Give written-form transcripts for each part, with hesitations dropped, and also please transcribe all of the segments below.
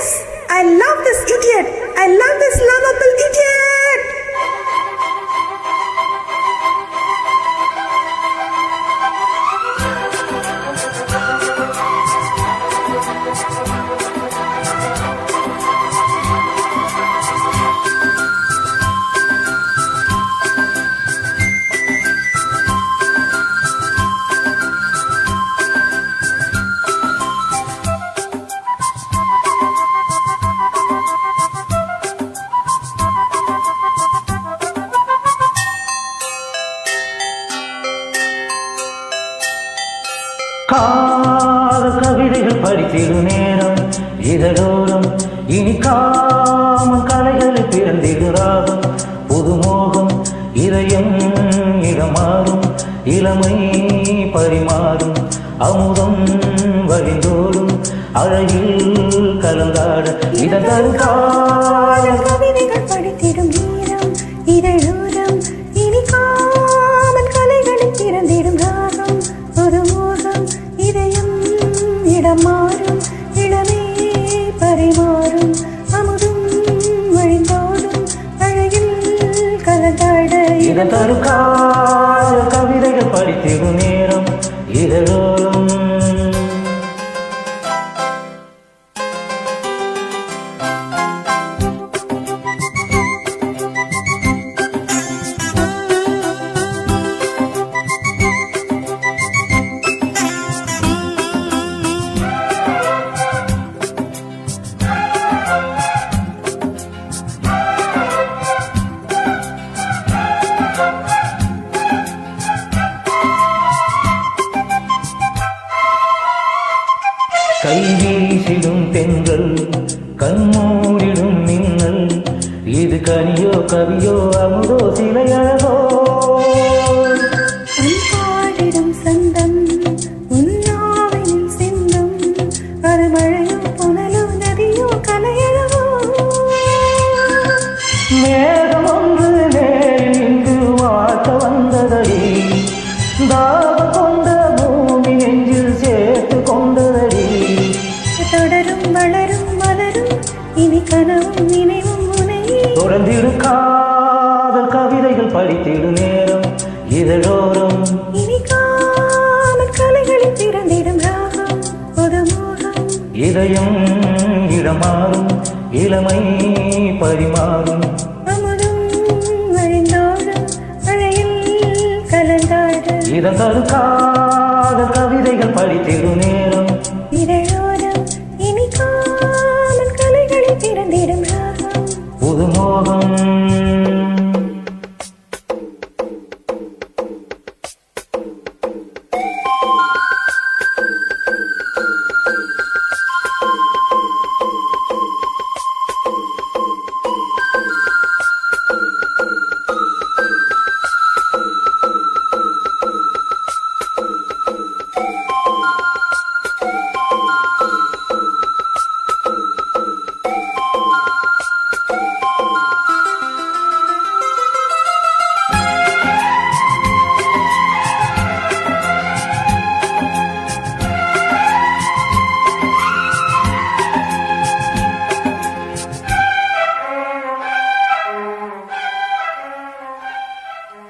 Yes, I love this idiot. I love this lovable idiot. காதல் கவிதைகள் படித்திடும் நேரம் இதழோரம் இனிக்காமல் கலைகளில் பிறந்திடு ராகம் புதுமோகம் இதயம் இடமாறும் இளமை பரிமாறும் அமுதம் வழிந்தோடும் அழகில் கலந்தாட இதன் காதல் கவிதைகள் படித்திடும் நேரம் இதழோரம் இனிக்காமல் கலைகளில் பிறந்திடும் ராகம் புதுமோகம் இதயம் இடமாறும் இளமே பரிமாறும் அமுதும் வழிந்தோடும் அழகில் கலந்தாட இதன் தருக்கால கவிதைகள் படித்திடும் நேரம் இதழோரம் கை வீசிடும் தென்றல் கண்மூடிடும் மின்னல் இது கனியோ கவியோ அமுதோ சிலையழகோ பாடிடும் சந்தம் உன்னாவின் சிந்தம் அது மழையோ புனலோ நதியோ கலையழகோ மேகம் ஒன்று நேரில் இங்கு வாழ்த்த வந்ததடி தாகம் கொண்ட பூமி நெஞ்சில் சேர்த்து கொண்டதடி தொடரும் வளரும் மலரும் இனி கனவும் நினைவும் முனை தொடர்ந்திடு காதல் கவிதைகள் படித்திடு நேரம் இதழோரம் இனி காமல் கலைகளில் பிறந்திடும் ராகம் புதுமோகம் இதயம் இடமாறும் இளமை பரிமாறும் அமுதும் வழிந்தோடும் அழையில் கலந்தாட இதன் தருக்காதல் கவிதைகள் படித்திடு நேரம் இதழோரம் இனி காமல் கலைகளில் பிறந்திடும் ராகம் புதுமோகம்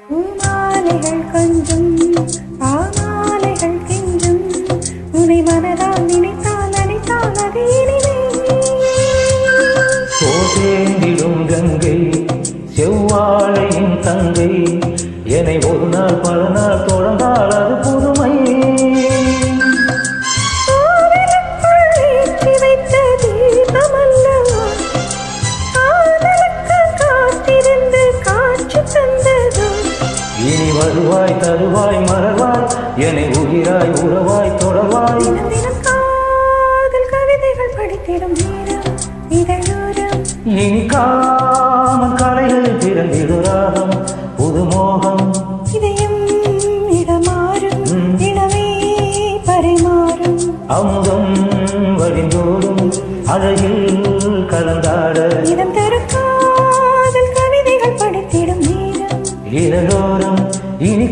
பூமாலைகள் கொஞ்சம் பாமாலைகள் கெஞ்சும் உனை மனதால் நினைத்தால் நினைத்தால் அது இனிமே சோதேந்திடும் கங்கை செவ்வாழையின் தங்கை என்னை ஒரு நாள் பல நாள் தொடர்ந்தால் அது புதுமை காதலுக்குள் ஏற்றி வைத்த தீபமல்லவா காதலுக்கு காத்திருந்து காட்சி தந்ததோ இனி வருவாய் தருவாய் மறவாய் என்னை உயிராய் உறவாய் தொடர்வாய் தினம் தினம் காதல் கவிதைகள் படித்திடும் நேரம் இதழோரம் இனி காமன் கலைகளில் பிறந்திடு ராகம் புதுமோகம் இதயம் இடமாறும் இளமே பரிமாறும் அமுதம் வழிந்தோடும் அழகில் கலந்தாட இதம் தரும் காதல் கவிதைகள் படித்திடும் நேரம் இதழோரம் இனி